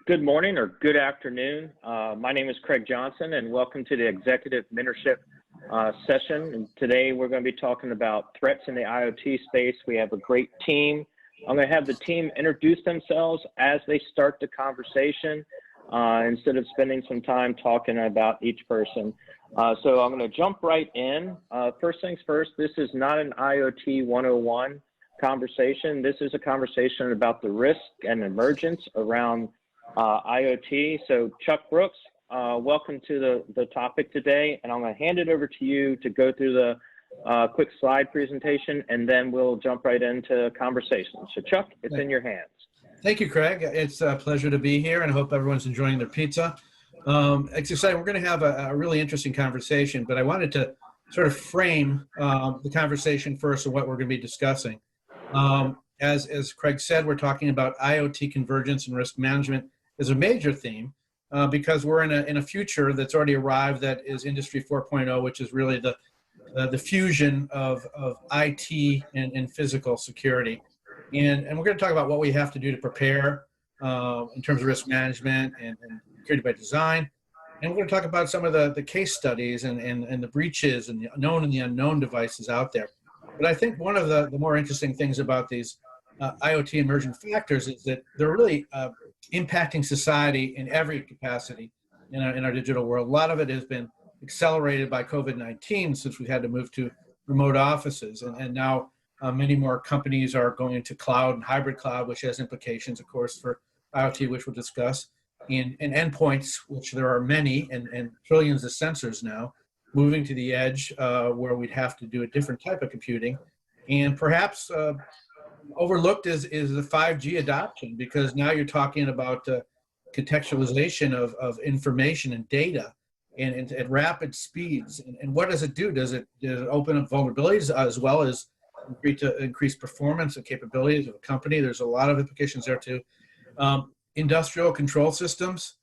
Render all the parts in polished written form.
Good morning or good afternoon. My name is Craig Johnson, and welcome to the Executive Mentorship session. And today we're going to be talking about threats in the IoT space. We have a great team. I'm going to have the team introduce themselves as they start the conversation instead of spending some time talking about each person. So I'm going to jump right in. First things first, this is not an IoT 101 conversation. This is a conversation about the risk and emergence around IoT. So Chuck Brooks, welcome to the topic today, and I'm going to hand it over to you to go through the quick slide presentation, and then we'll jump right into conversation. So Chuck, it's in your hands. Thank you, Craig. It's a pleasure to be here, and I hope everyone's enjoying their pizza. It's exciting. We're going to have a really interesting conversation, but I wanted to sort of frame the conversation first of what we're going to be discussing. As Craig said, we're talking about IoT convergence and risk management is a major theme because we're in a future that's already arrived that is Industry 4.0, which is really the fusion of IT and physical security. And we're going to talk about what we have to do to prepare in terms of risk management and security by design. And we're going to talk about some of the case studies and the breaches and the known and the unknown devices out there. But I think one of the more interesting things about these IoT emergent factors is that they're really impacting society in every capacity in our digital world. A lot of it has been accelerated by COVID-19 since we've had to move to remote offices. And now many more companies are going into cloud and hybrid cloud, which has implications, of course, for IoT, which we'll discuss, and endpoints, which there are many, and trillions of sensors now, moving to the edge where we'd have to do a different type of computing. And perhaps overlooked is the 5G adoption, because now you're talking about contextualization of information and data and at rapid speeds. And what does it do? Does it open up vulnerabilities as well as increase performance and capabilities of a company? There's a lot of implications there too. Industrial control systems,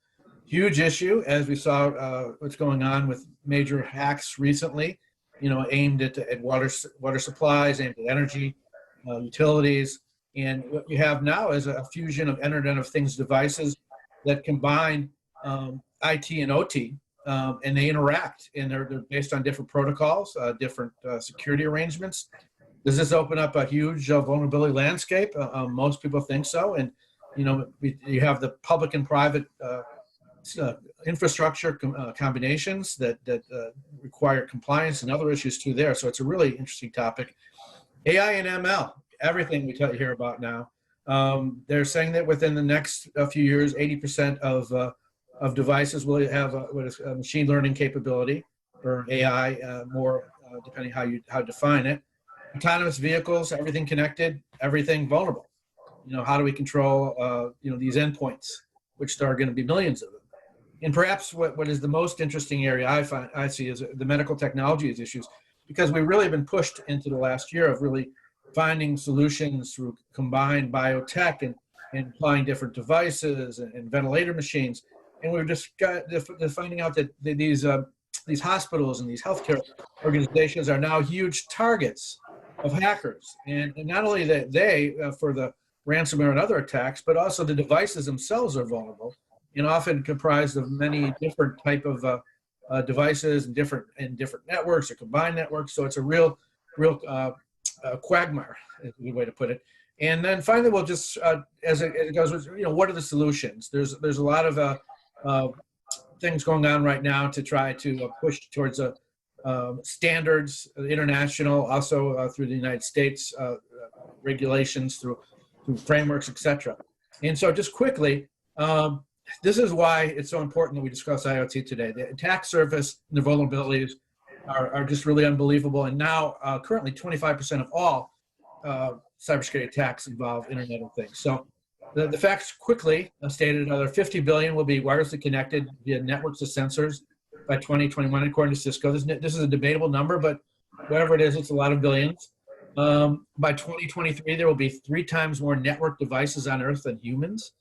huge issue, as we saw what's going on with major hacks recently, aimed at water supplies, aimed at energy, utilities. And what you have now is a fusion of Internet of Things devices that combine IT and OT, and they interact, and they're based on different protocols, different security arrangements. Does this open up a huge vulnerability landscape? Most people think so. And you have the public and private infrastructure combinations that require compliance and other issues too there. So it's a really interesting topic. AI and ML, everything we hear about now. They're saying that within the next few years, 80% of devices will have what is a machine learning capability, or AI, more depending how you define it. Autonomous vehicles, everything connected, everything vulnerable. How do we control these endpoints, which there are going to be millions of them? And perhaps what is the most interesting area I see is the medical technologies issues, because we've really been pushed into the last year of really finding solutions through combined biotech and applying different devices and ventilator machines. And we're just finding out that these hospitals and these healthcare organizations are now huge targets of hackers. And not only that they for the ransomware and other attacks, but also the devices themselves are vulnerable and often comprised of many different type of devices and different networks or combined networks. So it's a real quagmire, is a good way to put it. And then finally, we'll just as it goes, what are the solutions? There's a lot of things going on right now to try to push towards standards, international, also through the United States regulations, through frameworks, etc. And so just quickly, this is why it's so important that we discuss IoT today. The attack surface and the vulnerabilities are just really unbelievable. And now, currently, 25% of all cybersecurity attacks involve Internet of Things. So the facts quickly stated: another 50 billion will be wirelessly connected via networks of sensors by 2021, according to Cisco. This is a debatable number, but whatever it is, it's a lot of billions. By 2023, there will be 3 times more network devices on Earth than humans.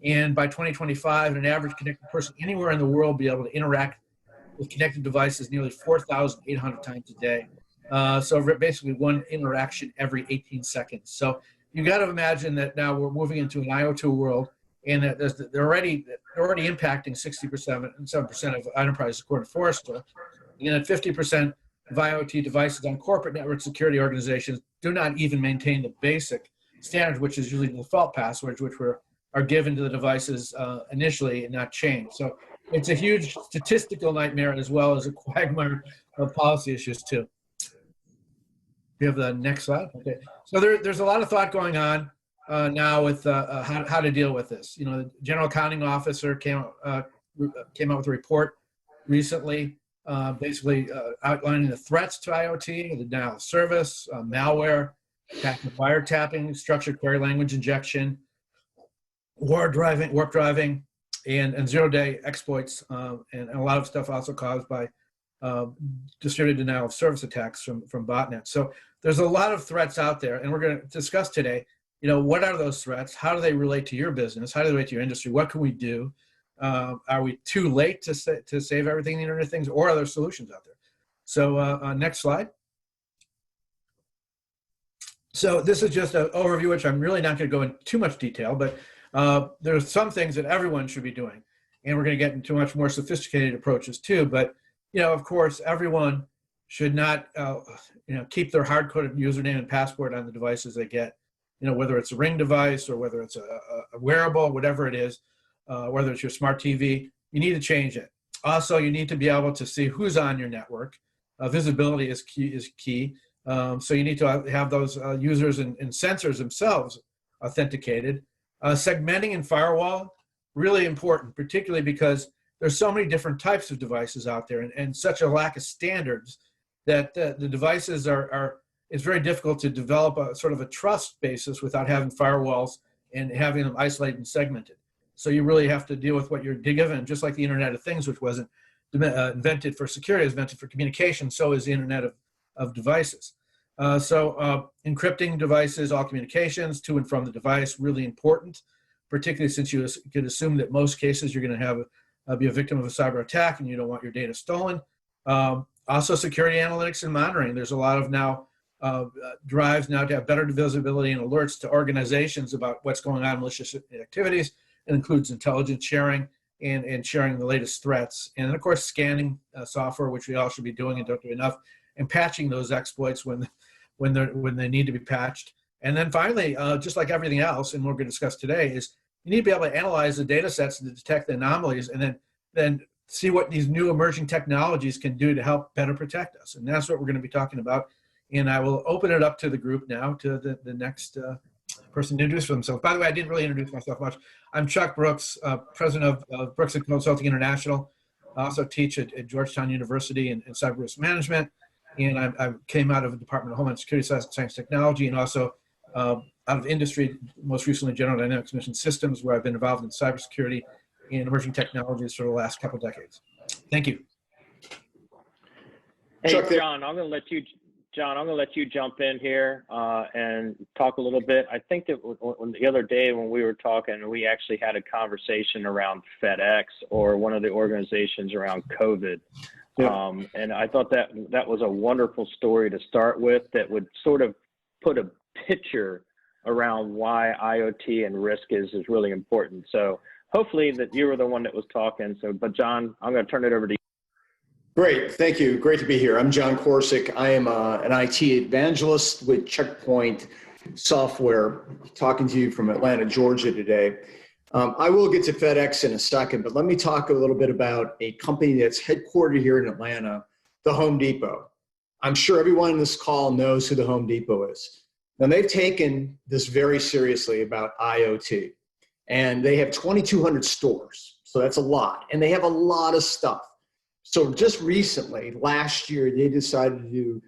And by 2025, an average connected person anywhere in the world will be able to interact with connected devices nearly 4,800 times a day. So basically one interaction every 18 seconds. So you got to imagine that now we're moving into an IoT world and they're already impacting 60% and 7% of enterprises according to Forrester, and then 50% of IoT devices on corporate network security organizations do not even maintain the basic standards, which is usually the default passwords, which are given to the devices initially and not changed. So it's a huge statistical nightmare as well as a quagmire of policy issues too. You have the next slide. Okay. So there's a lot of thought going on now with how to deal with this. You know, the General Accounting Officer came out with a report recently, basically outlining the threats to IoT, the denial of service, malware, packet wiretapping, structured query language injection, warp driving, and zero-day exploits, and a lot of stuff also caused by distributed denial of service attacks from botnets. So there's a lot of threats out there, and we're going to discuss today, you know, what are those threats? How do they relate to your business? How do they relate to your industry? What can we do? Are we too late to save everything in the Internet of Things, or are there solutions out there? So next slide. So this is just an overview, which I'm really not going to go into too much detail, but there's some things that everyone should be doing, and we're going to get into much more sophisticated approaches too. But you know, of course, everyone should not keep their hard-coded username and password on the devices they get. You know, whether it's a Ring device or whether it's a wearable, whatever it is, whether it's your smart TV, you need to change it. Also, you need to be able to see who's on your network. Visibility is key. So you need to have those users and sensors themselves authenticated. Segmenting and firewall, really important, particularly because there's so many different types of devices out there and such a lack of standards that the devices it's very difficult to develop a sort of a trust basis without having firewalls and having them isolated and segmented. So you really have to deal with what you're given, just like the Internet of Things, which wasn't invented for security, it was invented for communication, so is the Internet of devices. Encrypting devices, all communications to and from the device, really important, particularly since you could assume that most cases you're going to be a victim of a cyber attack and you don't want your data stolen. Also, security analytics and monitoring. There's a lot of now drives now to have better visibility and alerts to organizations about what's going on in malicious activities. It includes intelligence sharing and sharing the latest threats. And of course, scanning software, which we all should be doing and don't do enough, and patching those exploits when they need to be patched. And then finally, just like everything else, and what we're going to discuss today, is you need to be able to analyze the data sets to detect the anomalies and then see what these new emerging technologies can do to help better protect us. And that's what we're going to be talking about. And I will open it up to the group now, to the next person to introduce themselves. By the way, I didn't really introduce myself much. I'm Chuck Brooks, president of Brooks & Consulting International. I also teach at Georgetown University in cyber risk management. And I came out of the Department of Homeland Security, Science Technology, and also out of industry, most recently General Dynamics Mission Systems, where I've been involved in cybersecurity and emerging technologies for the last couple of decades. Thank you. Hey, John, I'm going to let you jump in here and talk a little bit. I think that the other day when we were talking, we actually had a conversation around FedEx or one of the organizations around COVID. Yeah. And I thought that was a wonderful story to start with that would sort of put a picture around why IoT and risk is really important. So hopefully that you were the one that was talking. But John, I'm going to turn it over to you. Great, thank you. Great to be here. I'm John Kwarsick. I am an IT evangelist with Checkpoint Software, talking to you from Atlanta, Georgia today. I will get to FedEx in a second, but let me talk a little bit about a company that's headquartered here in Atlanta, the Home Depot. I'm sure everyone in this call knows who the Home Depot is. Now, they've taken this very seriously about IoT, and they have 2,200 stores, so that's a lot, and they have a lot of stuff. So just recently, last year, they decided to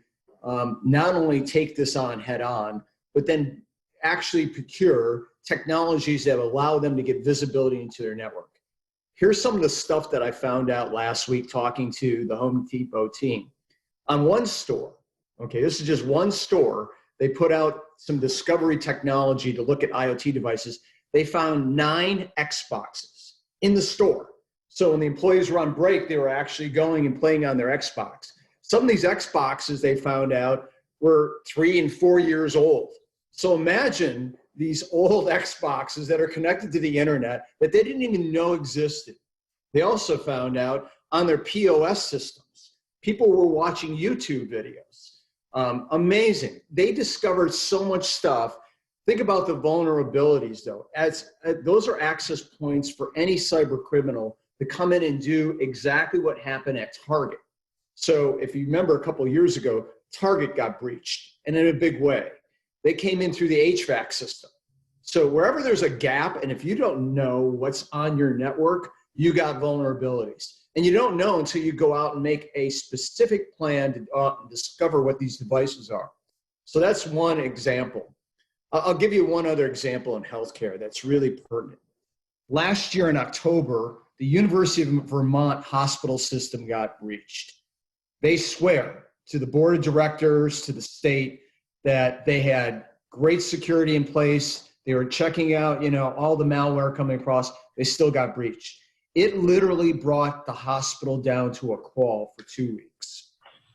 not only take this on head on, but then actually procure technologies that allow them to get visibility into their network. Here's some of the stuff that I found out last week talking to the Home Depot team. On one store, okay, this is just one store, they put out some discovery technology to look at IoT devices. They found 9 Xboxes in the store. So when the employees were on break, they were actually going and playing on their Xbox. Some of these Xboxes, they found out, were 3 and 4 years old. So imagine these old Xboxes that are connected to the internet that they didn't even know existed. They also found out on their POS systems, people were watching YouTube videos. Amazing. They discovered so much stuff. Think about the vulnerabilities, though. Those are access points for any cyber criminal to come in and do exactly what happened at Target. So if you remember a couple of years ago, Target got breached, and in a big way. They came in through the HVAC system. So wherever there's a gap, and if you don't know what's on your network, you got vulnerabilities. And you don't know until you go out and make a specific plan to discover what these devices are. So that's one example. I'll give you one other example in healthcare that's really pertinent. Last year in October, the University of Vermont hospital system got breached. They swear to the board of directors, to the state, that they had great security in place. They were checking out, all the malware coming across. They still got breached. It literally brought the hospital down to a crawl for 2 weeks.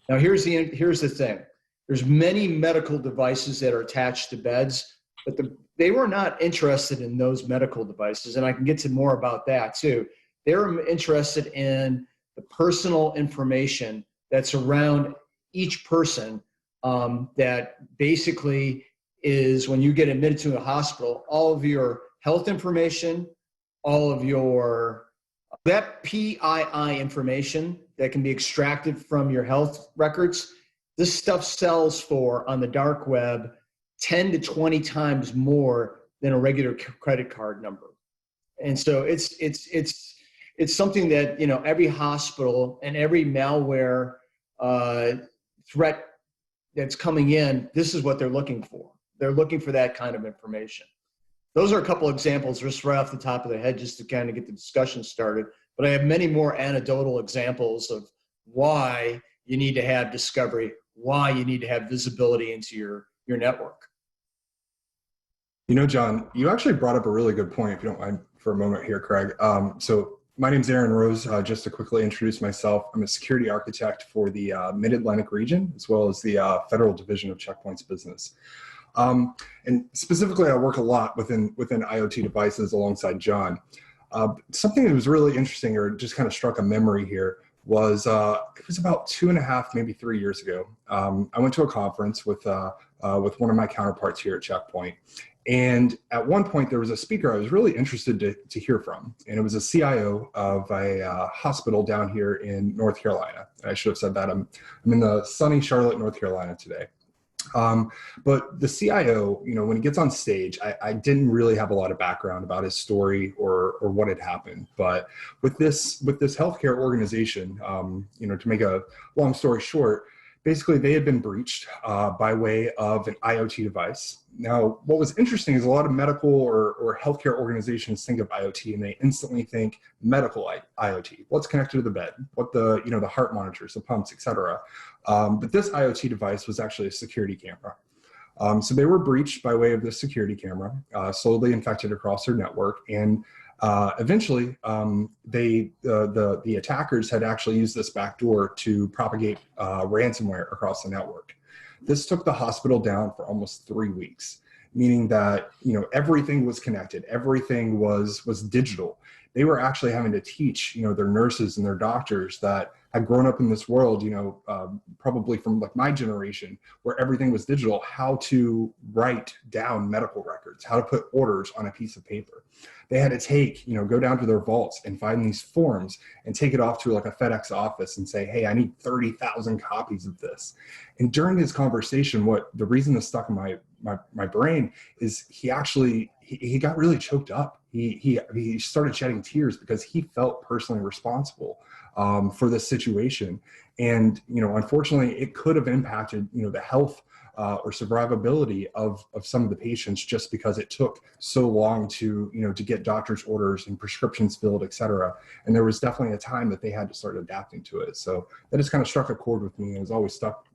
Now, here's the thing. There's many medical devices that are attached to beds, but they were not interested in those medical devices, and I can get to more about that too. They were interested in the personal information that's around each person, that basically is, when you get admitted to a hospital, all of your health information, all of that PII information that can be extracted from your health records. This stuff sells for, on the dark web, 10 to 20 times more than a regular credit card number. And so it's something that, every hospital and every malware threat that's coming in, this is what they're looking for. They're looking for that kind of information. Those are a couple examples just right off the top of the head, just to kind of get the discussion started. But I have many more anecdotal examples of why you need to have discovery, why you need to have visibility into your network. John, you actually brought up a really good point, if you don't mind for a moment here, Craig. So my name's Aaron Rose. Just to quickly introduce myself, I'm a security architect for the Mid-Atlantic region, as well as the Federal Division of Checkpoint's business. And specifically, I work a lot within IoT devices alongside John. Something that was really interesting, or just kind of struck a memory here, was it was about 2.5, maybe 3 years ago. I went to a conference with one of my counterparts here at Checkpoint. And at one point, there was a speaker I was really interested to hear from. And it was a CIO of a hospital down here in North Carolina. I should have said that. I'm in the sunny Charlotte, North Carolina today. But the CIO, when he gets on stage, I didn't really have a lot of background about his story or what had happened. But with this healthcare organization, to make a long story short, basically they had been breached by way of an IoT device. Now, what was interesting is a lot of medical or healthcare organizations think of IoT and they instantly think medical IoT. What's connected to the bed? What the heart monitors, the pumps, etc. But this IoT device was actually a security camera. So they were breached by way of this security camera, slowly infected across their network, and eventually the attackers had actually used this backdoor to propagate ransomware across the network. This took the hospital down for almost 3 weeks, meaning that everything was connected, everything was digital. They were actually having to teach their nurses and their doctors that had grown up in this world, probably from like my generation, where everything was digital, how to write down medical records, how to put orders on a piece of paper. They had to go down to their vaults and find these forms and take it off to like a FedEx office and say, hey, I need 30,000 copies of this. And during his conversation, the reason this stuck in my brain is he got really choked up. He started shedding tears because he felt personally responsible for this situation. And, unfortunately, it could have impacted, the health or survivability of some of the patients just because it took so long to get doctor's orders and prescriptions filled, et cetera. And there was definitely a time that they had to start adapting to it. So that just kind of struck a chord with me and was always stuck,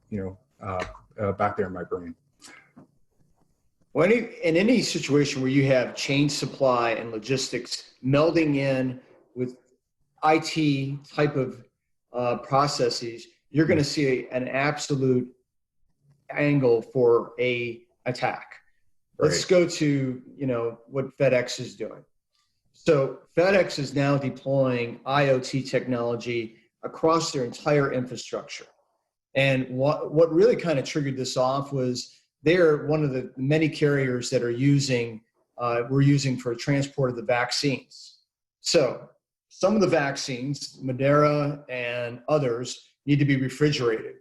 back there in my brain. Well, in any situation where you have chain supply and logistics melding in with IT type of processes, you're going to see an absolute angle for a attack. Let's go to, what FedEx is doing. So FedEx is now deploying IoT technology across their entire infrastructure. And what really kind of triggered this off was they're one of the many carriers that we're using for transport of the vaccines. So some of the vaccines, Moderna and others, need to be refrigerated.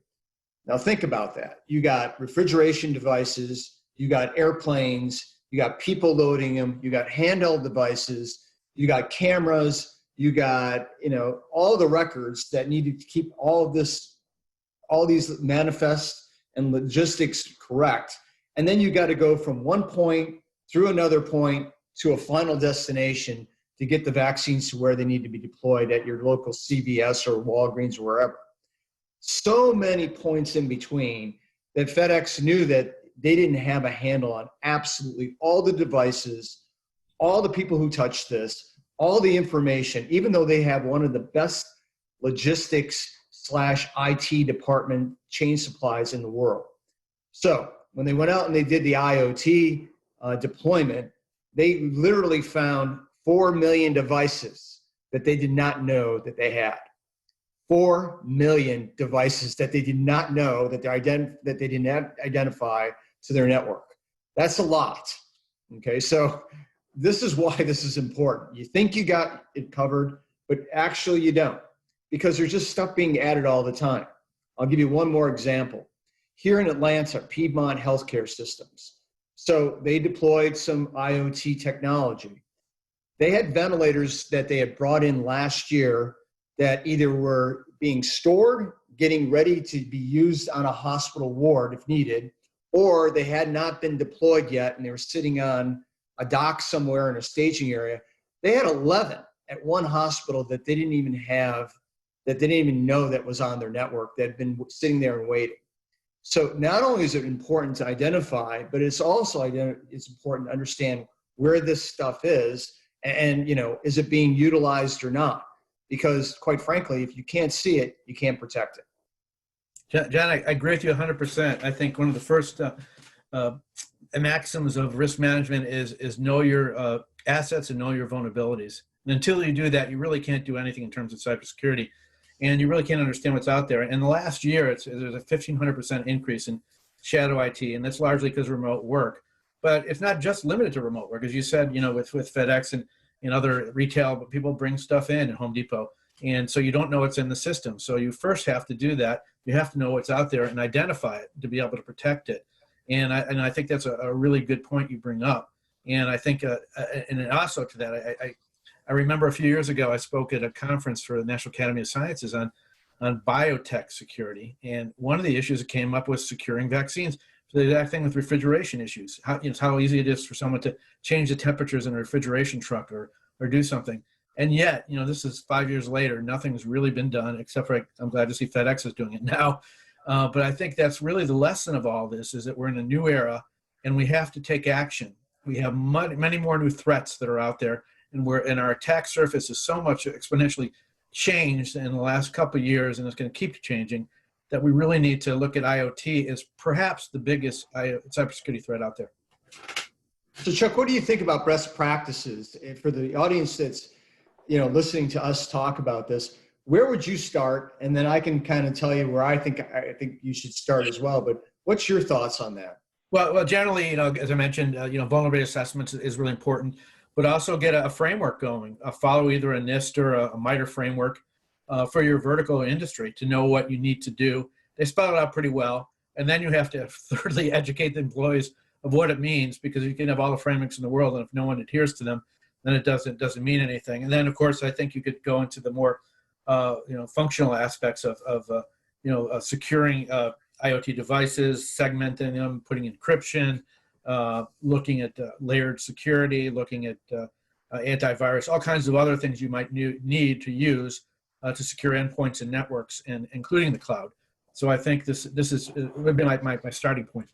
Now think about that. You got refrigeration devices, you got airplanes, you got people loading them, you got handheld devices, you got cameras, you got, all the records that needed to keep all these manifests and logistics correct. And then you got to go from one point through another point to a final destination to get the vaccines to where they need to be deployed at your local CVS or Walgreens or wherever. So many points in between that FedEx knew that they didn't have a handle on absolutely all the devices, all the people who touched this, all the information, even though they have one of the best logistics/IT department chain supplies in the world. So when they went out and they did the IoT deployment, they literally found 4 million devices that they did not know that they had. 4 million devices that they did not know that they did not identify to their network. That's a lot. Okay, so this is why this is important. You think you got it covered, but actually you don't, because there's just stuff being added all the time. I'll give you one more example. Here in Atlanta, Piedmont Healthcare Systems. So they deployed some IoT technology. They had ventilators that they had brought in last year that either were being stored, getting ready to be used on a hospital ward if needed, or they had not been deployed yet and they were sitting on a dock somewhere in a staging area. They had 11 at one hospital that they didn't even have, that they didn't even know that was on their network, that had been sitting there and waiting. So not only is it important to identify, but it's also it's important to understand where this stuff is and, is it being utilized or not? Because quite frankly, if you can't see it, you can't protect it. John, I agree with you 100%. I think one of the first maxims of risk management is know your assets and know your vulnerabilities. And until you do that, you really can't do anything in terms of cybersecurity. And you really can't understand what's out there. In the last year, there's a 1,500% increase in shadow IT, and that's largely because of remote work. But it's not just limited to remote work. As you said, with FedEx and other retail, but people bring stuff in at Home Depot. And so you don't know what's in the system. So you first have to do that. You have to know what's out there and identify it to be able to protect it. And I think that's a really good point you bring up. And I think, and also to that, I remember a few years ago, I spoke at a conference for the National Academy of Sciences on biotech security. And one of the issues that came up was securing vaccines. So the exact thing with refrigeration issues, how easy it is for someone to change the temperatures in a refrigeration truck or do something. And yet, this is 5 years later, nothing's really been done, except for I'm glad to see FedEx is doing it now. But I think that's really the lesson of all this, is that we're in a new era and we have to take action. We have many more new threats that are out there. And our attack surface is so much exponentially changed in the last couple of years, and it's going to keep changing, that we really need to look at IoT as perhaps the biggest cybersecurity threat out there. So Chuck, what do you think about best practices? And for the audience that's listening to us talk about this, where would you start? And then I can kind of tell you where I think you should start as well. But what's your thoughts on that? Well, generally, as I mentioned, vulnerability assessments is really important. But also get a framework going, follow either a NIST or a MITRE framework for your vertical industry to know what you need to do. They spell it out pretty well. And then you have to thoroughly educate the employees of what it means, because you can have all the frameworks in the world, and if no one adheres to them, then it doesn't mean anything. And then, of course, I think you could go into the more functional aspects of securing IoT devices, segmenting them, putting encryption, looking at layered security, looking at antivirus, all kinds of other things you might need to use to secure endpoints and networks, and including the cloud. So I think this would be my starting point.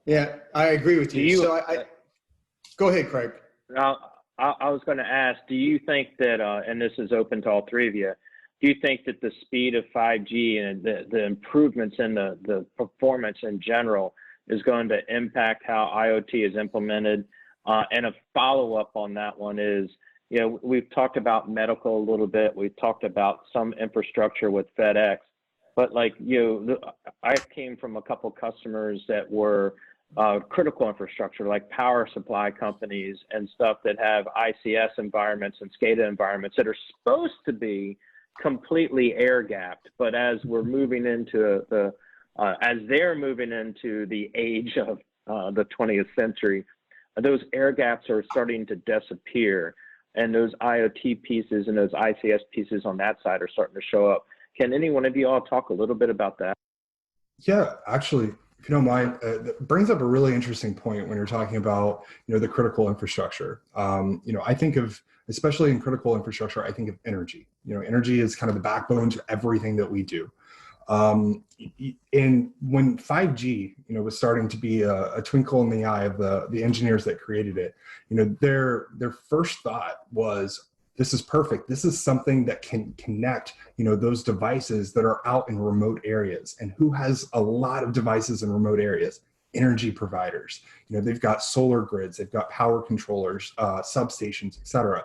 Yeah, I agree with you. So I go ahead, Craig. I was going to ask, do you think that, and this is open to all three of you, do you think that the speed of 5G and the improvements in the performance in general, is going to impact how IoT is implemented. And a follow-up on that one is, you know, we've talked about medical a little bit. We've talked about some infrastructure with FedEx, but like, you know, I came from a couple customers that were critical infrastructure, like power supply companies and stuff that have ICS environments and SCADA environments that are supposed to be completely air gapped. But as we're moving into as they're moving into the age of the 20th century, those air gaps are starting to disappear. And those IoT pieces and those ICS pieces on that side are starting to show up. Can any one of you all talk a little bit about that? Yeah, actually, if you don't mind, that brings up a really interesting point when you're talking about, you know, the critical infrastructure. You know, I think of, especially in critical infrastructure, I think of energy. You know, energy is kind of the backbone to everything that we do. And when 5G, you know, was starting to be a twinkle in the eye of the engineers that created it, you know, their first thought was, this is perfect. This is something that can connect, you know, those devices that are out in remote areas. And who has a lot of devices in remote areas? Energy providers. You know, they've got solar grids, they've got power controllers, substations, et cetera.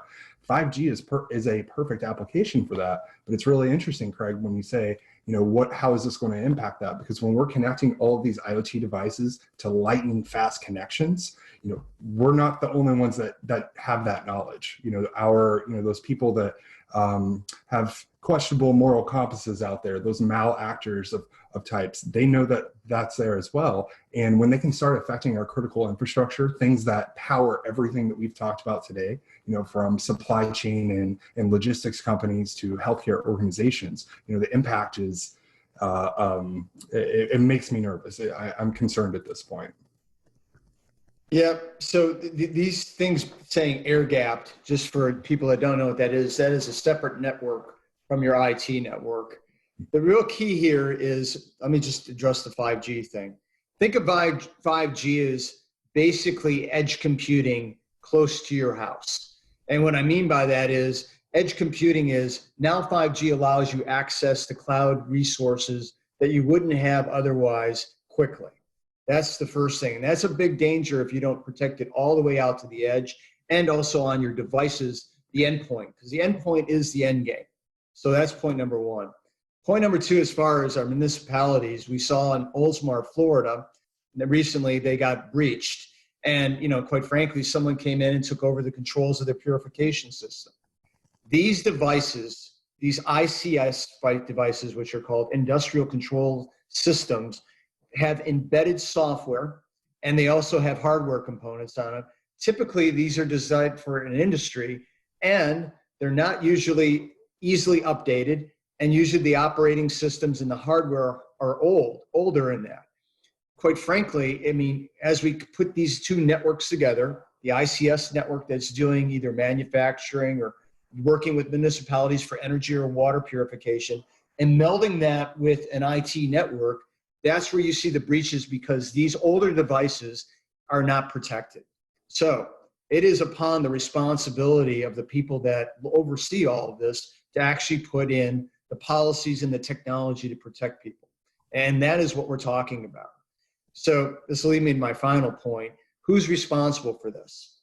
5G is a perfect application for that. But it's really interesting, Craig, when you say, you know, how is this going to impact that? Because when we're connecting all of these IoT devices to lightning fast connections, you know, we're not the only ones that have that knowledge. You know, those people that have questionable moral compasses out there, those malactors of types, they know that that's there as well. And when they can start affecting our critical infrastructure, things that power everything that we've talked about today, you know, from supply chain and logistics companies to healthcare organizations, you know, the impact is, it makes me nervous. I'm concerned at this point. Yeah, so these things saying air gapped, just for people that don't know what that is a separate network from your IT network. The real key here is, let me just address the 5G thing. Think of 5G as basically edge computing close to your house. And what I mean by that is edge computing is now 5G allows you access to cloud resources that you wouldn't have otherwise quickly. That's the first thing. And that's a big danger if you don't protect it all the way out to the edge and also on your devices, the endpoint, because the endpoint is the end game. So that's point number one. Point number two, as far as our municipalities, we saw in Oldsmar, Florida, that recently they got breached. And, you know, quite frankly, someone came in and took over the controls of their purification system. These devices, these ICS devices, which are called industrial control systems, have embedded software, and they also have hardware components on it. Typically, these are designed for an industry, and they're not usually easily updated, and usually the operating systems and the hardware are older in that. Quite frankly, I mean, as we put these two networks together, the ICS network that's doing either manufacturing or working with municipalities for energy or water purification, and melding that with an IT network, that's where you see the breaches, because these older devices are not protected. So it is upon the responsibility of the people that oversee all of this to actually put in the policies and the technology to protect people. And that is what we're talking about. So this will lead me to my final point. Who's responsible for this?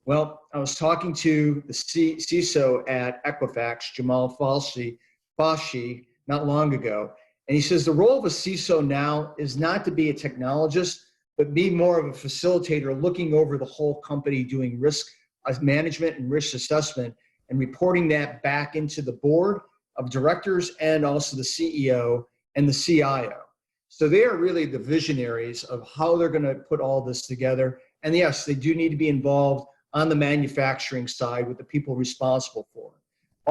Well, I was talking to the CISO at Equifax, Jamal Falshi, not long ago. And he says the role of a CISO now is not to be a technologist, but be more of a facilitator looking over the whole company, doing risk management and risk assessment and reporting that back into the board of directors and also the CEO and the CIO. So they are really the visionaries of how they're going to put all this together. And yes, they do need to be involved on the manufacturing side with the people responsible for it.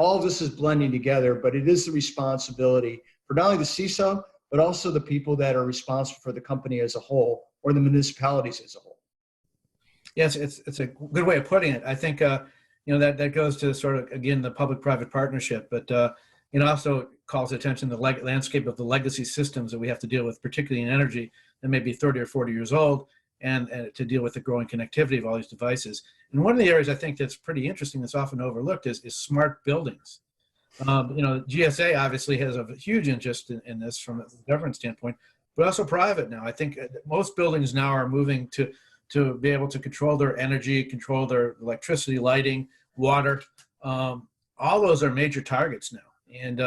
All of this is blending together, but it is the responsibility for not only the CISO, but also the people that are responsible for the company as a whole or the municipalities as a whole. Yes, it's a good way of putting it. I think, you know, that goes to sort of, again, the public-private partnership, but it also calls attention to the landscape of the legacy systems that we have to deal with, particularly in energy, that may be 30 or 40 years old, and to deal with the growing connectivity of all these devices. And one of the areas I think that's pretty interesting that's often overlooked is smart buildings. You know, GSA obviously has a huge interest in this from a government standpoint, but also private now. I think most buildings now are moving to be able to control their energy, control their electricity, lighting, water. All those are major targets now. And,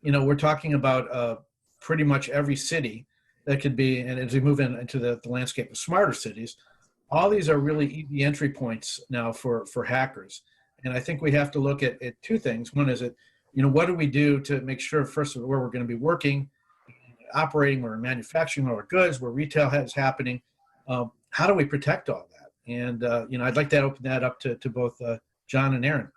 we're talking about pretty much every city that could be, and as we move into the landscape of smarter cities, all these are really easy entry points now for hackers. And I think we have to look at two things. One is what do we do to make sure, first of all, where we're going to be working, operating, where we're manufacturing our goods, where retail is happening. How do we protect all that? And, I'd like to open that up to both John and Aaron.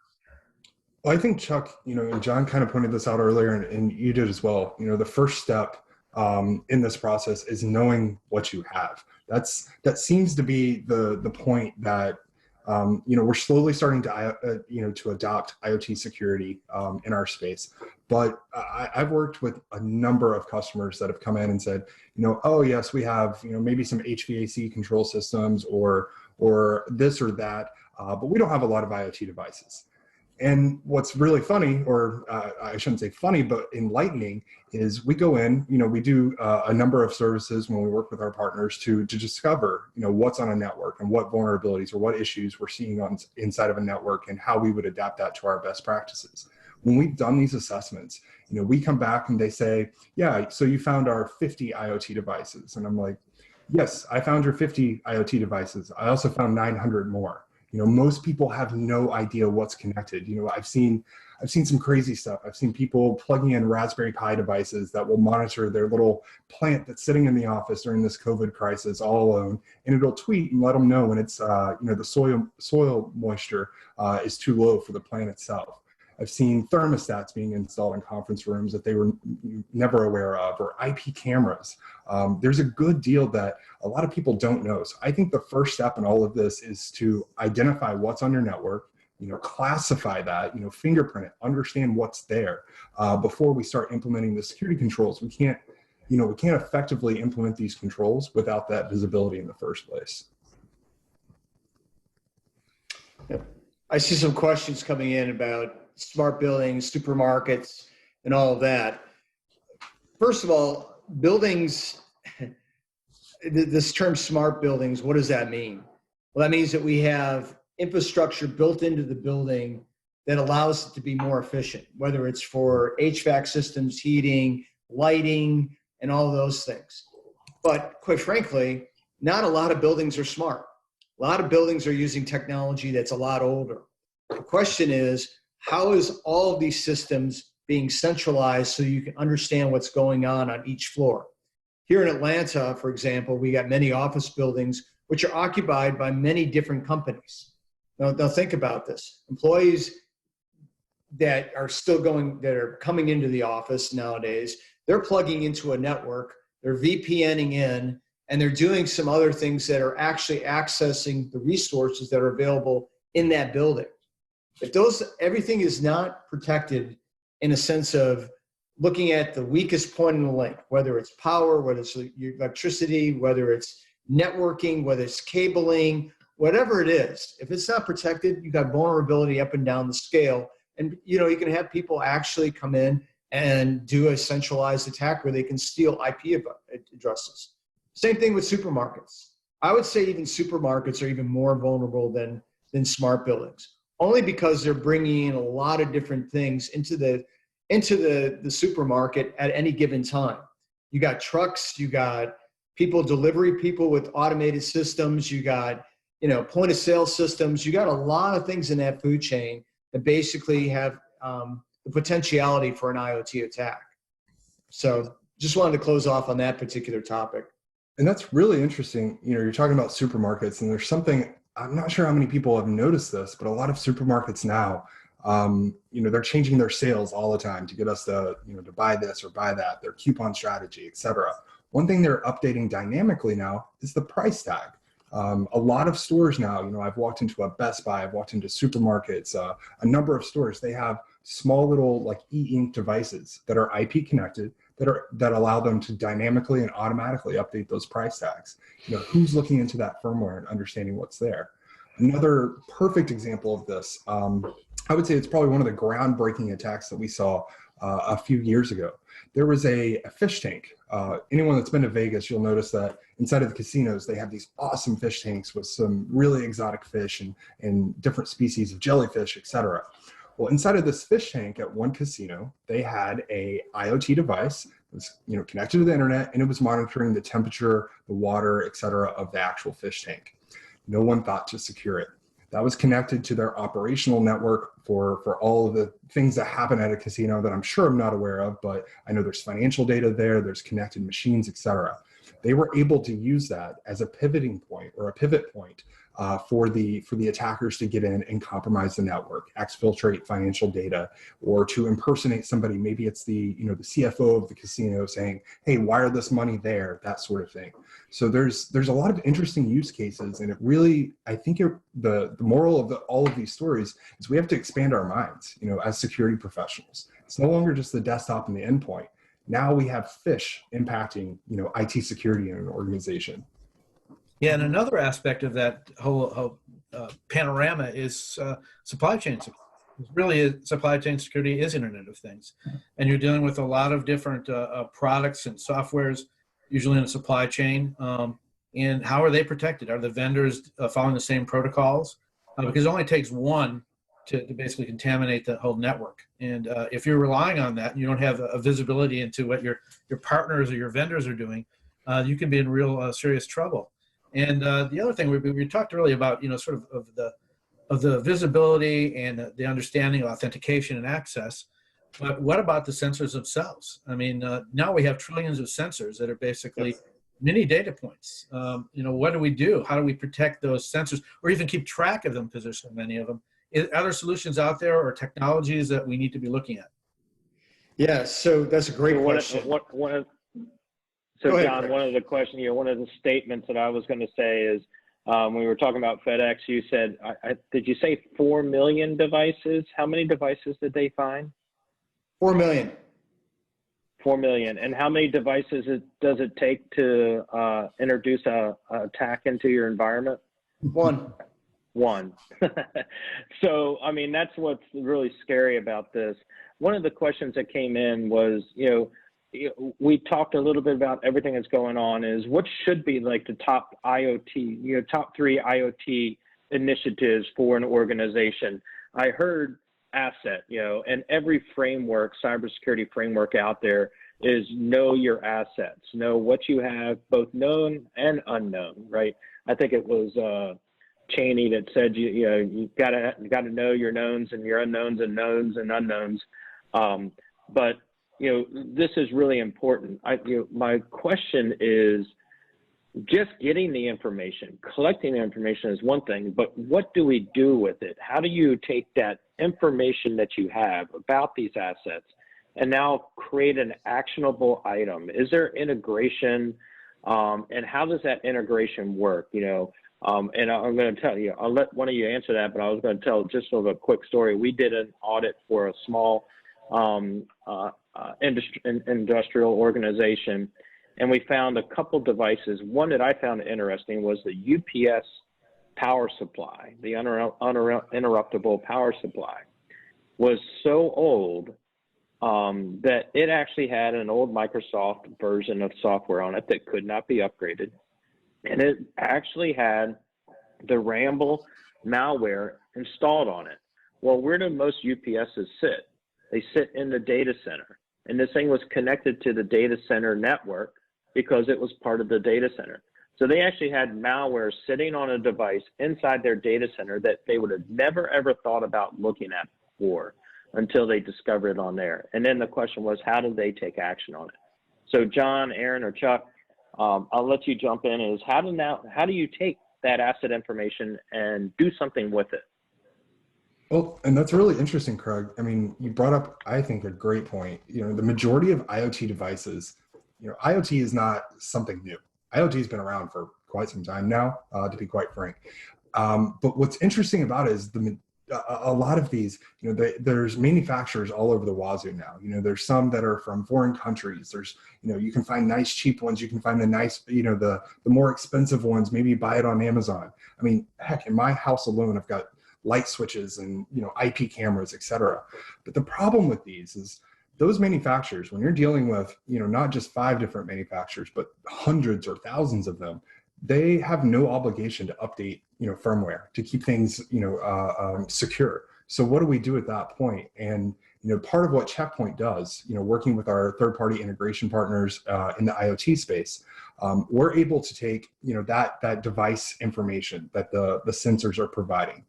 Well, I think Chuck, and John kind of pointed this out earlier, and you did as well. The first step in this process is knowing what you have. That seems to be the point that we're slowly starting to to adopt IoT security in our space. But I've worked with a number of customers that have come in and said, oh yes, we have maybe some HVAC control systems or this or that, but we don't have a lot of IoT devices. And what's really funny, or I shouldn't say funny, but enlightening, is we go in, we do a number of services when we work with our partners to discover, what's on a network and what vulnerabilities or what issues we're seeing inside of a network and how we would adapt that to our best practices. When we've done these assessments, we come back and they say, yeah, so you found our 50 IoT devices. And I'm like, yes, I found your 50 IoT devices. I also found 900 more. Most people have no idea what's connected. I've seen some crazy stuff. I've seen people plugging in Raspberry Pi devices that will monitor their little plant that's sitting in the office during this COVID crisis all alone, and it'll tweet and let them know when it's the soil moisture is too low for the plant itself. I've seen thermostats being installed in conference rooms that they were never aware of, or IP cameras. There's a good deal that a lot of people don't know. So I think the first step in all of this is to identify what's on your network, classify that, fingerprint it, understand what's there before we start implementing the security controls. We can't effectively implement these controls without that visibility in the first place. Yep. I see some questions coming in about smart buildings, supermarkets, and all of that. First of all, buildings, this term smart buildings, what does that mean? Well, that means that we have infrastructure built into the building that allows it to be more efficient, whether it's for HVAC systems, heating, lighting, and all of those things. But quite frankly, not a lot of buildings are smart. A lot of buildings are using technology that's a lot older. The question is, how is all of these systems being centralized so you can understand what's going on each floor? Here in Atlanta, for example, we got many office buildings which are occupied by many different companies. Now think about this. Employees that are coming into the office nowadays, they're plugging into a network, they're VPNing in, and they're doing some other things that are actually accessing the resources that are available in that building. If everything is not protected in a sense of looking at the weakest point in the link, whether it's power, whether it's electricity, whether it's networking, whether it's cabling, whatever it is, if it's not protected, you've got vulnerability up and down the scale. And you can have people actually come in and do a centralized attack where they can steal IP addresses. Same thing with supermarkets. I would say even supermarkets are even more vulnerable than smart buildings, only because they're bringing in a lot of different things into the supermarket at any given time. You got trucks, you got delivery people with automated systems, you got point of sale systems, you got a lot of things in that food chain that basically have the potentiality for an IoT attack. So just wanted to close off on that particular topic. And that's really interesting. You're talking about supermarkets, and there's something, I'm not sure how many people have noticed this, but a lot of supermarkets now, they're changing their sales all the time to get us to buy this or buy that, their coupon strategy, etc. One thing they're updating dynamically now is the price tag. A lot of stores now, I've walked into a Best Buy, I've walked into supermarkets, a number of stores, they have small little e-ink devices that are IP connected that allow them to dynamically and automatically update those price tags. Who's looking into that firmware and understanding what's there? Another perfect example of this, I would say it's probably one of the groundbreaking attacks that we saw a few years ago. There was a fish tank. Anyone that's been to Vegas, you'll notice that inside of the casinos, they have these awesome fish tanks with some really exotic fish and different species of jellyfish, etc. Well, inside of this fish tank at one casino, they had a IoT device that was, connected to the internet, and it was monitoring the temperature, the water, etc. of the actual fish tank. No one thought to secure it. That was connected to their operational network for all of the things that happen at a casino that I'm sure I'm not aware of, but I know there's financial data there, there's connected machines, etc. They were able to use that as a pivoting point or a pivot point for the attackers to get in and compromise the network, exfiltrate financial data, or to impersonate somebody. Maybe it's the the CFO of the casino saying, "Hey, wire this money there," that sort of thing. So there's a lot of interesting use cases, and it really, I think the moral of all of these stories is we have to expand our minds, as security professionals. It's no longer just the desktop and the endpoint. Now we have fish impacting, IT security in an organization. Yeah, and another aspect of that whole panorama is supply chain security. Really, supply chain security is Internet of Things. And you're dealing with a lot of different products and softwares, usually in the supply chain. And how are they protected? Are the vendors following the same protocols? Because it only takes one to basically contaminate the whole network. And if you're relying on that and you don't have a visibility into what your partners or your vendors are doing, you can be in real serious trouble. And the other thing we talked earlier about, sort of the visibility and the understanding of authentication and access. But what about the sensors themselves? I mean, now we have trillions of sensors that are basically mini data points. What do we do? How do we protect those sensors, or even keep track of them? Because there's so many of them. Are there solutions out there or technologies that we need to be looking at? Yeah, so that's a great question. So John, one of the questions, one of the statements that I was going to say is, when we were talking about FedEx, you said, did you say 4 million devices? How many devices did they find? 4 million. 4 million. And how many devices does it take to introduce a attack into your environment? One. So, I mean, that's what's really scary about this. One of the questions that came in was, we talked a little bit about everything that's going on, is what should be like the top IoT, top 3 IoT initiatives for an organization. I heard asset, and every framework, cybersecurity framework out there is know your assets, know what you have, both known and unknown, right? I think it was Cheney that said you gotta know your knowns and your unknowns and knowns and unknowns. But this is really important. My question is, just getting the information, collecting the information is one thing, but what do we do with it? How do you take that information that you have about these assets and now create an actionable item? Is there integration? And how does that integration work? And I'm going to tell you, I'll let one of you answer that, but I was going to tell just sort of a quick story. We did an audit for a small industrial organization, and we found a couple devices. One that I found interesting was the UPS power supply, the uninterruptible power supply, was so old that it actually had an old Microsoft version of software on it that could not be upgraded. And it actually had the Ramble malware installed on it. Well, where do most UPSs sit? They sit in the data center. And this thing was connected to the data center network because it was part of the data center. So they actually had malware sitting on a device inside their data center that they would have never, ever thought about looking at before until they discovered it on there. And then the question was, how do they take action on it? So John, Aaron, or Chuck, I'll let you jump in, is how do you take that asset information and do something with it? Well, and that's really interesting, Craig. I mean, you brought up, I think, a great point. The majority of IoT devices, IoT is not something new. IoT has been around for quite some time now, to be quite frank. But what's interesting about it is a lot of these, there's manufacturers all over the wazoo now. There's some that are from foreign countries. There's, you can find nice cheap ones. You can find the nice, the more expensive ones. Maybe you buy it on Amazon. I mean, heck, in my house alone, I've got light switches and IP cameras, etc. But the problem with these is those manufacturers, when you're dealing with, not just 5 different manufacturers, but hundreds or thousands of them, they have no obligation to update, firmware to keep things, secure. So what do we do at that point? And, part of what Checkpoint does, working with our third-party integration partners in the IoT space, we're able to take, that device information that the sensors are providing.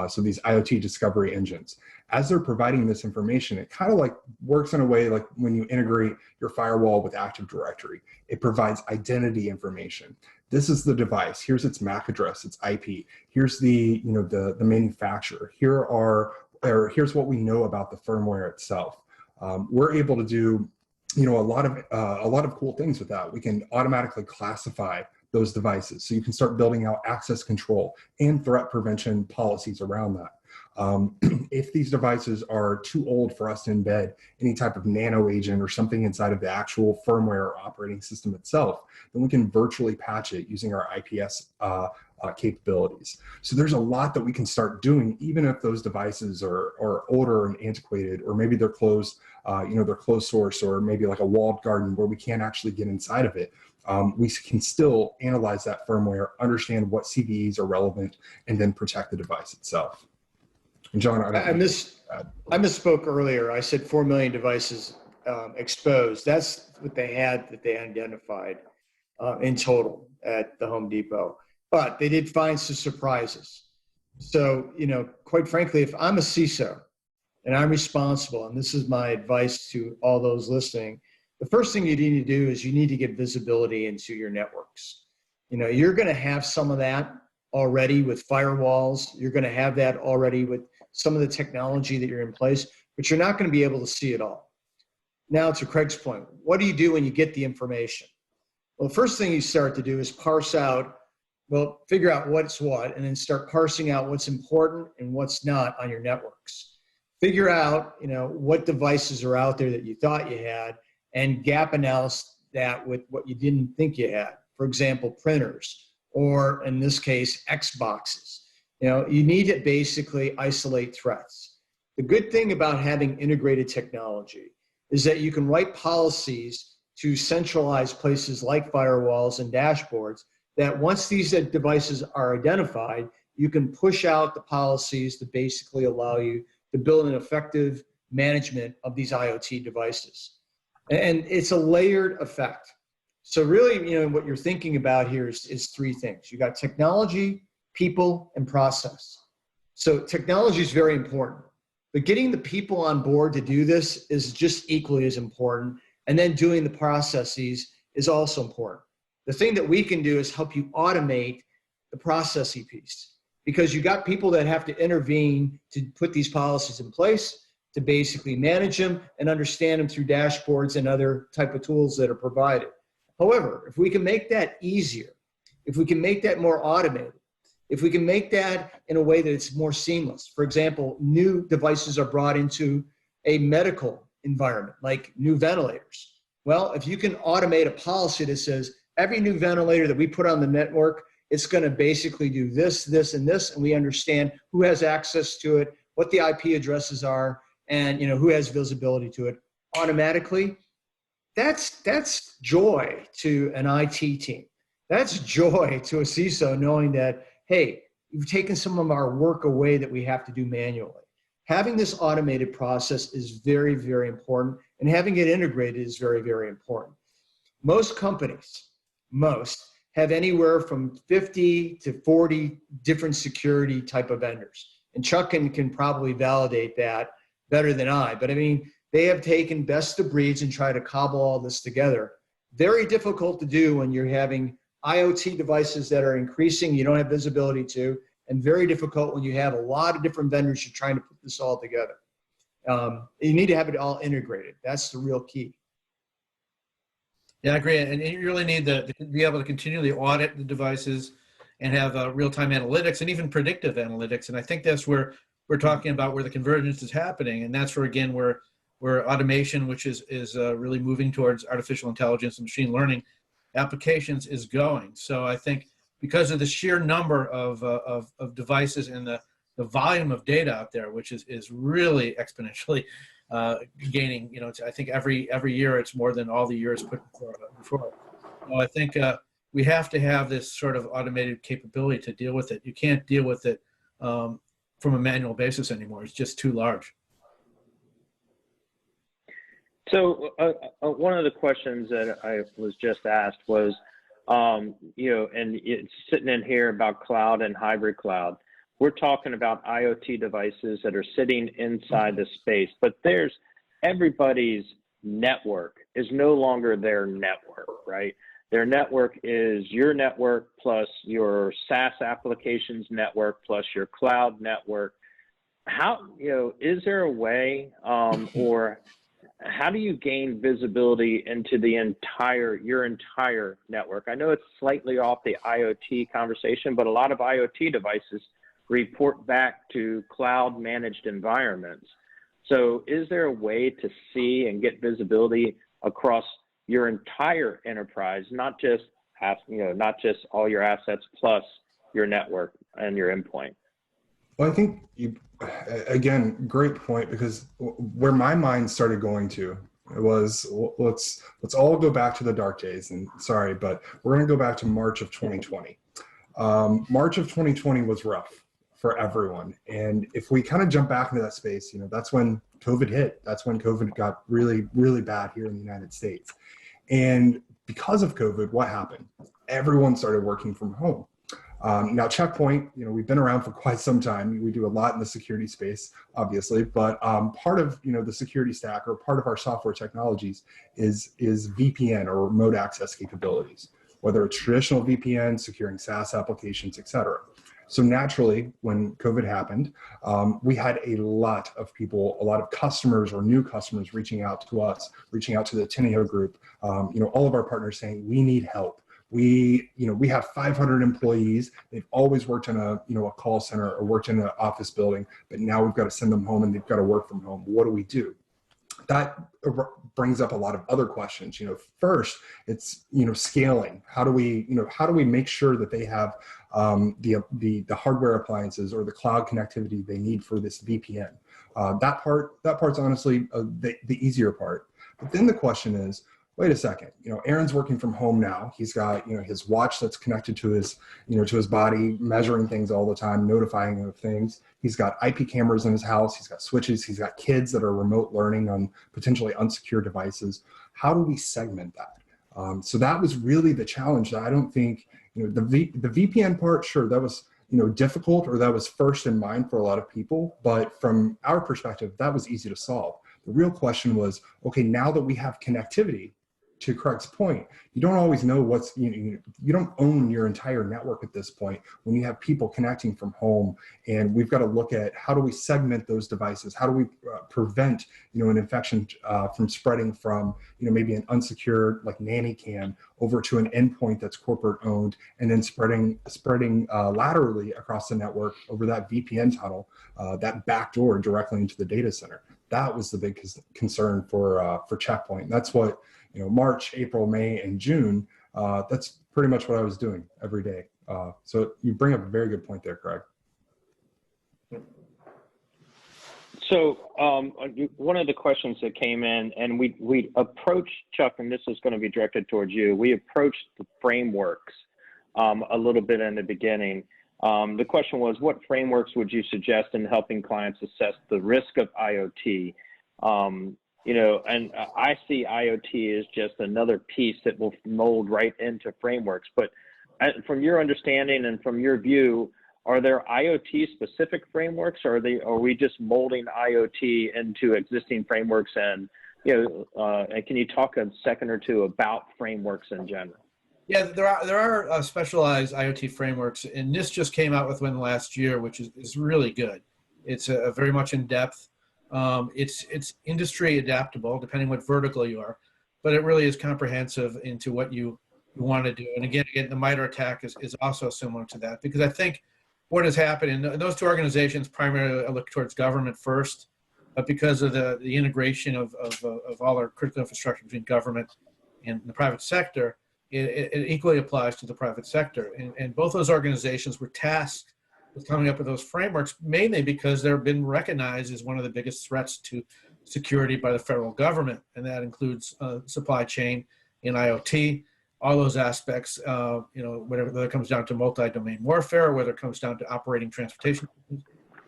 So these IoT discovery engines, as they're providing this information, it kind of like works in a way like when you integrate your firewall with Active Directory. It provides identity information. This is the device. Here's its MAC address, its IP. Here's the the manufacturer. Here's what we know about the firmware itself. We're able to do a lot of cool things with that. We can automatically classify those devices, so you can start building out access control and threat prevention policies around that. If these devices are too old for us to embed any type of nano agent or something inside of the actual firmware or operating system itself, then we can virtually patch it using our IPS capabilities. So there's a lot that we can start doing, even if those devices are older and antiquated, or maybe they're closed, they're closed source, or maybe like a walled garden where we can't actually get inside of it. We can still analyze that firmware, understand what CVEs are relevant, and then protect the device itself. And John, I misspoke earlier. I said 4 million devices exposed. That's what they had that they identified in total at the Home Depot. But they did find some surprises. So, quite frankly, if I'm a CISO and I'm responsible, and this is my advice to all those listening, the first thing you need to do is you need to get visibility into your networks. You're going to have some of that already with firewalls. You're going to have that already with some of the technology that you're in place, but you're not going to be able to see it all. Now, to Craig's point, what do you do when you get the information? Well, the first thing you start to do is figure out what's what, and then start parsing out what's important and what's not on your networks. Figure out, what devices are out there that you thought you had, and gap analyze that with what you didn't think you had. For example, printers, or in this case, Xboxes. You need to basically isolate threats. The good thing about having integrated technology is that you can write policies to centralize places like firewalls and dashboards, that once these devices are identified, you can push out the policies to basically allow you to build an effective management of these IoT devices. And it's a layered effect. So really, what you're thinking about here is 3 things. You got technology, people, and process. So technology is very important, but getting the people on board to do this is just equally as important. And then doing the processes is also important. The thing that we can do is help you automate the processing piece, because you got people that have to intervene to put these policies in place, to basically manage them and understand them through dashboards and other type of tools that are provided. However, if we can make that easier, if we can make that more automated, if we can make that in a way that it's more seamless. For example, new devices are brought into a medical environment, like new ventilators. Well, if you can automate a policy that says every new ventilator that we put on the network, it's going to basically do this, this, and this, and we understand who has access to it, what the IP addresses are, and who has visibility to it automatically. That's joy to an IT team. That's joy to a CISO, knowing that, hey, you've taken some of our work away that we have to do manually. Having this automated process is very, very important, and having it integrated is very, very important. Most companies, have anywhere from 50 to 40 different security type of vendors. And Chuck can probably validate that better than I, but I mean, they have taken best of breeds and try to cobble all this together. Very difficult to do when you're having IoT devices that are increasing, you don't have visibility to, and very difficult when you have a lot of different vendors you're trying to put this all together. You need to have it all integrated. That's the real key. Yeah, I agree. And you really need to be able to continually audit the devices and have real-time analytics and even predictive analytics. And I think that's where we're talking about where the convergence is happening. And that's where, again, where automation, which is really moving towards artificial intelligence and machine learning applications, is going. So I think because of the sheer number of devices and the volume of data out there, which is really exponentially gaining, I think every year it's more than all the years put before. So I think we have to have this sort of automated capability to deal with it. You can't deal with it from a manual basis anymore. It's just too large. So one of the questions that I was just asked was, and it's sitting in here about cloud and hybrid cloud. We're talking about IoT devices that are sitting inside the space, but everybody's network is no longer their network, right? Their network is your network plus your SaaS applications network plus your cloud network. How, is there a way or how do you gain visibility into your entire network? I know it's slightly off the IoT conversation, but a lot of IoT devices report back to cloud managed environments. So is there a way to see and get visibility across your entire enterprise, not just all your assets plus your network and your endpoint? Well, I think again, great point, because where my mind started going to was, let's all go back to the dark days, and sorry, but we're going to go back to March of 2020. March of 2020 was rough for everyone. And if we kind of jump back into that space, that's when COVID hit. That's when COVID got really, really bad here in the United States. And because of COVID, what happened? Everyone started working from home. Now, Checkpoint, we've been around for quite some time. We do a lot in the security space, obviously, but part of the security stack, or part of our software technologies, is VPN, or remote access capabilities, whether it's traditional VPN, securing SaaS applications, et cetera. So naturally, when COVID happened, we had a lot of people, a lot of customers or new customers reaching out to us, reaching out to the Teneo group, all of our partners saying, we need help. We have 500 employees. They've always worked in a call center or worked in an office building, but now we've got to send them home and they've got to work from home. What do we do? That brings up a lot of other questions. First, it's scaling. How do we make sure that they have the hardware appliances or the cloud connectivity they need for this VPN? That part's honestly the easier part. But then the question is, wait a second, Aaron's working from home now. He's got, his watch that's connected to his, to his body, measuring things all the time, notifying him of things. He's got IP cameras in his house. He's got switches. He's got kids that are remote learning on potentially unsecure devices. How do we segment that? So that was really the challenge that I don't think, the VPN part, sure, that was, difficult, or that was first in mind for a lot of people. But from our perspective, that was easy to solve. The real question was, okay, now that we have connectivity, to Craig's point, you don't always know what's, you don't own your entire network at this point when you have people connecting from home, and we've got to look at how do we segment those devices? How do we prevent, an infection from spreading from, maybe an unsecured like nanny cam over to an endpoint that's corporate owned, and then spreading laterally across the network over that VPN tunnel, that backdoor directly into the data center. That was the big concern for Checkpoint. That's what, March, April, May, and June, that's pretty much what I was doing every day. So you bring up a very good point there, Craig. So one of the questions that came in, and we approached, Chuck, and this is going to be directed towards you, we approached the frameworks a little bit in the beginning. The question was, what frameworks would you suggest in helping clients assess the risk of IoT? And I see IoT as just another piece that will mold right into frameworks. But from your understanding and from your view, are there IoT specific frameworks, or are we just molding IoT into existing frameworks? And and can you talk a second or two about frameworks in general? Yeah, there are specialized IoT frameworks, and NIST just came out with one last year, which is really good. It's very much in depth. It's industry adaptable, depending what vertical you are, but it really is comprehensive into what you want to do. And again, the MITRE attack is also similar to that, because I think what has happened, and those two organizations primarily look towards government first, but because of the integration of all our critical infrastructure between government and the private sector, it equally applies to the private sector. And both those organizations were tasked with coming up with those frameworks, mainly because they've been recognized as one of the biggest threats to security by the federal government, and that includes supply chain and IoT, all those aspects, whether it comes down to multi-domain warfare, whether it comes down to operating transportation,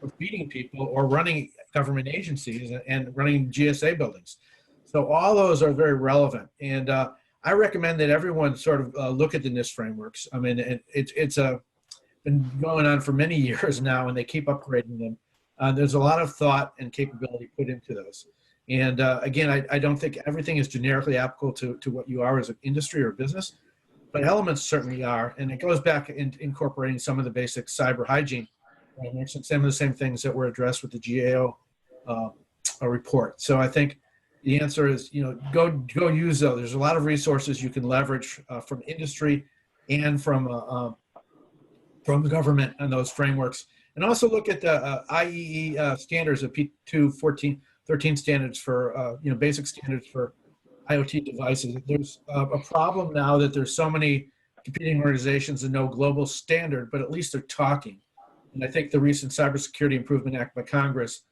or feeding people, or running government agencies and running GSA buildings. So all those are very relevant. And I recommend that everyone sort of look at the NIST frameworks. I mean, it's been going on for many years now, and they keep upgrading them. There's a lot of thought and capability put into those. And again, I don't think everything is generically applicable to what you are as an industry or business, but elements certainly are. And it goes back in incorporating some of the basic cyber hygiene frameworks and some of the same things that were addressed with the GAO report. So I think the answer is, go use those. There's a lot of resources you can leverage from industry and from the government on those frameworks. And also look at the IEE standards of P2 13 standards for, basic standards for IoT devices. There's a problem now that there's so many competing organizations and no global standard, but at least they're talking. And I think the recent Cybersecurity Improvement Act by Congress,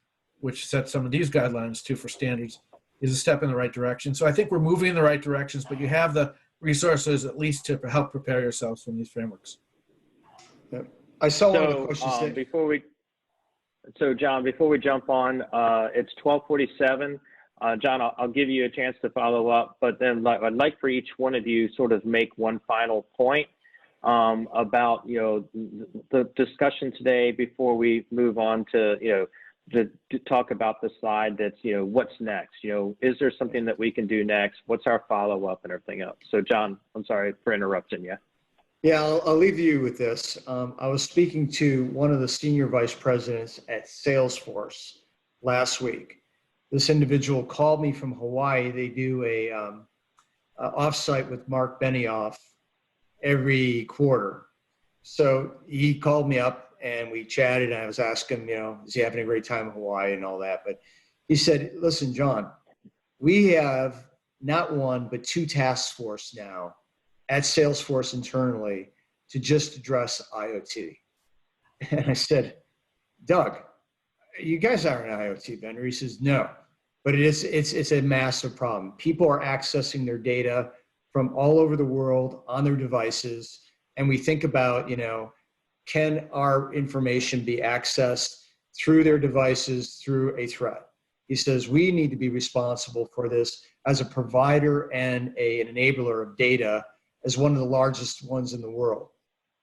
which sets some of these guidelines too for standards, is a step in the right direction. So I think we're moving in the right directions, but you have the resources at least to help prepare yourselves from these frameworks. Yep. I saw one of the questions John, before we jump on, it's 12:47. John, I'll give you a chance to follow up, but then I'd like for each one of you sort of make one final point about the discussion today before we move on to to talk about the slide that's what's next. Is there something that we can do next? What's our follow up and everything else? So John, I'm sorry for interrupting you. Yeah, I'll leave you with this. I was speaking to one of the senior vice presidents at Salesforce last week. This individual called me from Hawaii. They do a offsite with Mark Benioff every quarter. So he called me up and we chatted, and I was asking him, is he having a great time in Hawaii and all that? But he said, listen, John, we have not one, but two task force now at Salesforce internally to just address IoT. And I said, Doug, you guys aren't an IoT vendor. He says, no, but it's a massive problem. People are accessing their data from all over the world on their devices. And we think about, can our information be accessed through their devices through a threat? He says, we need to be responsible for this as a provider and an enabler of data as one of the largest ones in the world.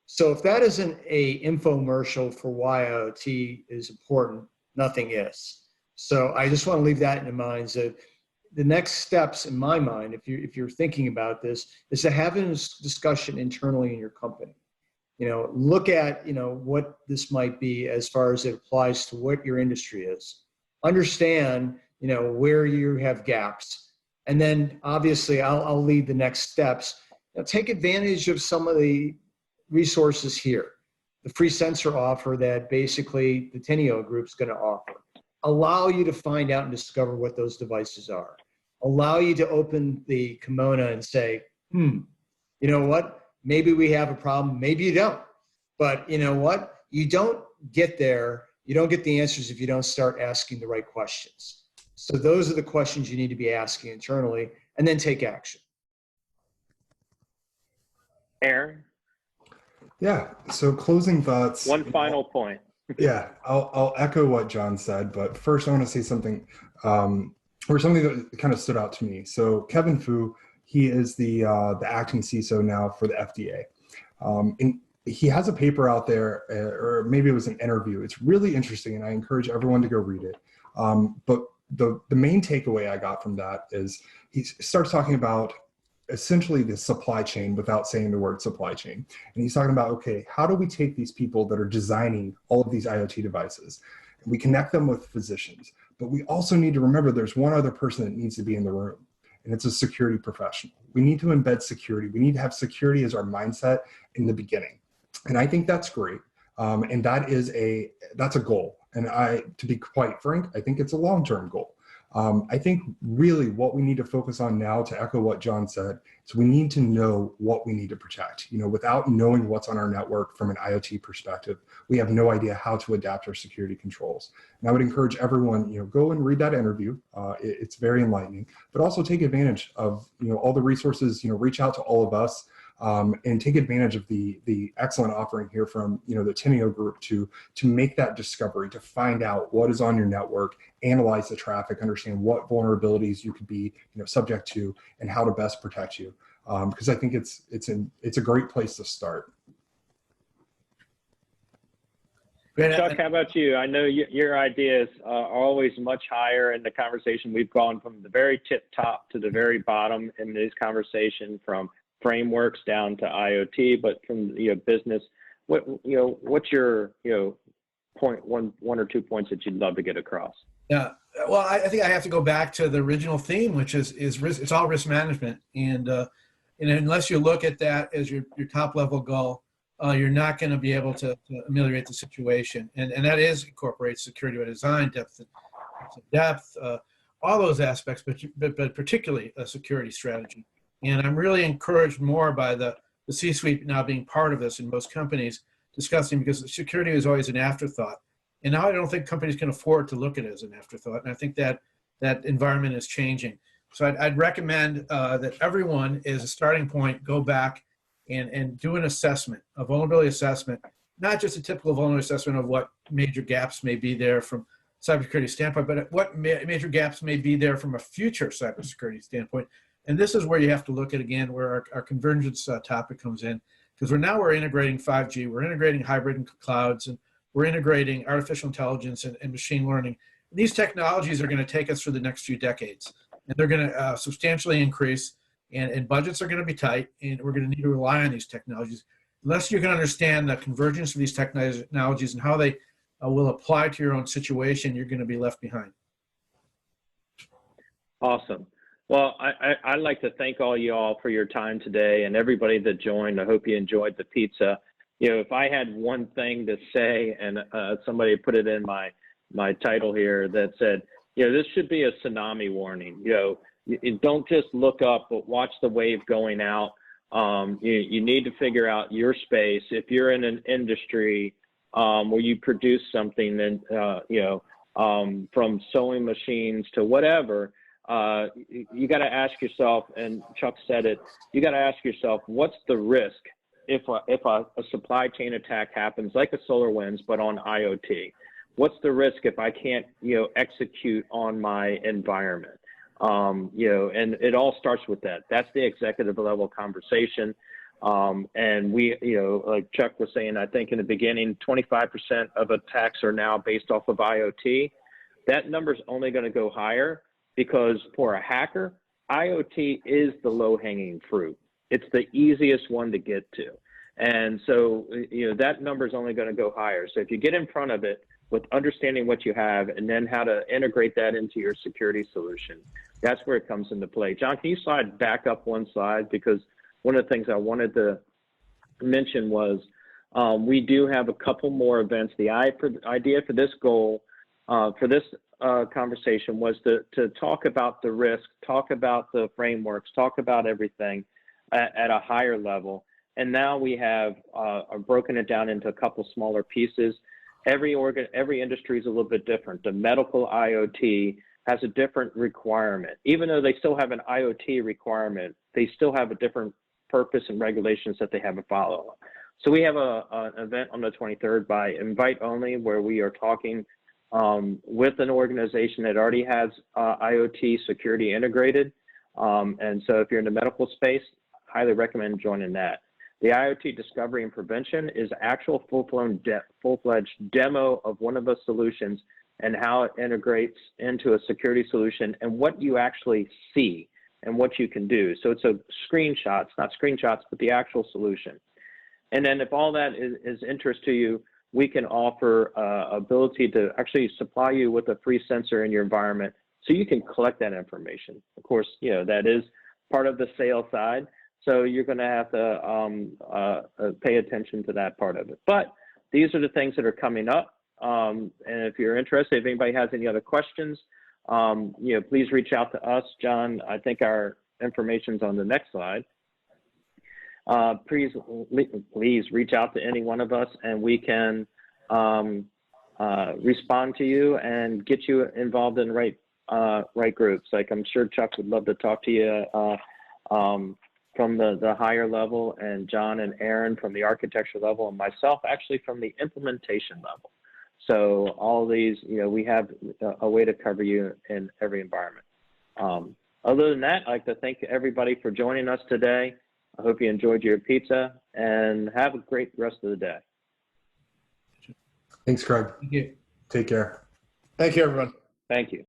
So if that isn't a infomercial for why IoT is important, nothing is. So I just want to leave that in the minds of the next steps in my mind, if you're thinking about this, is to have a discussion internally in your company. Look at, what this might be as far as it applies to what your industry is. Understand, where you have gaps. And then obviously I'll lead the next steps. Take advantage of some of the resources here. The free sensor offer that basically the Teneo Group is going to offer. Allow you to find out and discover what those devices are. Allow you to open the kimono and say, you know what? Maybe we have a problem, maybe you don't. But you know what? You don't get there, you don't get the answers if you don't start asking the right questions. So those are the questions you need to be asking internally, and then take action. Aaron? Yeah, so closing thoughts. One final point. Yeah, I'll echo what John said, but first I want to say something, or something that kind of stood out to me. So Kevin Fu, he is the acting CISO now for the FDA. And he has a paper out there, or maybe it was an interview. It's really interesting, and I encourage everyone to go read it. But the main takeaway I got from that is he starts talking about essentially the supply chain without saying the word supply chain. And he's talking about, okay, how do we take these people that are designing all of these IoT devices, and we connect them with physicians, but we also need to remember there's one other person that needs to be in the room, and it's a security professional. We need to embed security. We need to have security as our mindset in the beginning. And I think that's great. And that's a goal. And to be quite frank, I think it's a long-term goal. I think really what we need to focus on now, to echo what John said, is we need to know what we need to protect. Without knowing what's on our network from an IoT perspective, we have no idea how to adapt our security controls. And I would encourage everyone, go and read that interview. It's very enlightening, but also take advantage of, all the resources, reach out to all of us. And take advantage of the excellent offering here from the Teneo group to make that discovery, to find out what is on your network, analyze the traffic, understand what vulnerabilities you could be subject to, and how to best protect you. Because I think it's a great place to start. Chuck, how about you? I know your ideas are always much higher in the conversation. We've gone from the very tip top to the very bottom in this conversation, from frameworks down to IoT, but from business, what's your point, one or 2 points that you'd love to get across? Yeah, well, I think I have to go back to the original theme, which is risk. It's all risk management, and unless you look at that as your top level goal, you're not going to be able to ameliorate the situation, and that incorporates security by design, depth, all those aspects, but particularly a security strategy. And I'm really encouraged more by the C-suite now being part of this in most companies discussing, because security is always an afterthought. And now I don't think companies can afford to look at it as an afterthought. And I think that environment is changing. So I'd recommend that everyone, as a starting point, go back and do an assessment, a vulnerability assessment, not just a typical vulnerability assessment of what major gaps may be there from cybersecurity standpoint, but what major gaps may be there from a future cybersecurity standpoint. And this is where you have to look at, again, where our convergence topic comes in, because we're integrating 5G, we're integrating hybrid and clouds, and we're integrating artificial intelligence and machine learning. And these technologies are going to take us for the next few decades, and they're going to substantially increase, and budgets are going to be tight, and we're going to need to rely on these technologies. Unless you can understand the convergence of these technologies and how they will apply to your own situation, you're going to be left behind. Awesome. Well, I'd like to thank all you all for your time today, and everybody that joined. I hope you enjoyed the pizza. If I had one thing to say, and somebody put it in my title here that said, this should be a tsunami warning. You don't just look up, but watch the wave going out. You need to figure out your space. If you're in an industry where you produce something, then from sewing machines to whatever, you got to ask yourself, and Chuck said it, you got to ask yourself, what's the risk if a supply chain attack happens, like a SolarWinds, but on IoT? What's the risk if I can't, execute on my environment? And it all starts with that. That's the executive level conversation. And we, like Chuck was saying, I think in the beginning, 25% of attacks are now based off of IoT. That number's only going to go higher, because for a hacker, IoT is the low-hanging fruit. It's the easiest one to get to. And so, that number is only going to go higher. So if you get in front of it with understanding what you have and then how to integrate that into your security solution, that's where it comes into play. John, can you slide back up one slide? Because one of the things I wanted to mention was we do have a couple more events. The idea for this goal, for this conversation, was to talk about the risk, talk about the frameworks, talk about everything at a higher level. And now we have broken it down into a couple smaller pieces. Every industry is a little bit different. The medical IoT has a different requirement. Even though they still have an IoT requirement, they still have a different purpose and regulations that they have to follow. So we have an event on the 23rd by invite only, where we are talking with an organization that already has IoT security integrated. And so if you're in the medical space, highly recommend joining that. The IoT discovery and prevention is actual full-fledged demo of one of the solutions and how it integrates into a security solution and what you actually see and what you can do. So it's a screenshots, not screenshots, but the actual solution. And then if all that is interest to you, we can offer ability to actually supply you with a free sensor in your environment so you can collect that information. Of course, that is part of the sales side. So you're going to have to pay attention to that part of it. But these are the things that are coming up. And if you're interested, if anybody has any other questions, please reach out to us. John, I think our information's on the next slide. Please reach out to any one of us, and we can respond to you and get you involved in right groups. Like, I'm sure Chuck would love to talk to you from the higher level, and John and Aaron from the architecture level, and myself actually from the implementation level. So all these, we have a way to cover you in every environment. Other than that, I'd like to thank everybody for joining us today. I hope you enjoyed your pizza, and have a great rest of the day. Thanks, Craig. Thank you. Take care. Thank you, everyone. Thank you.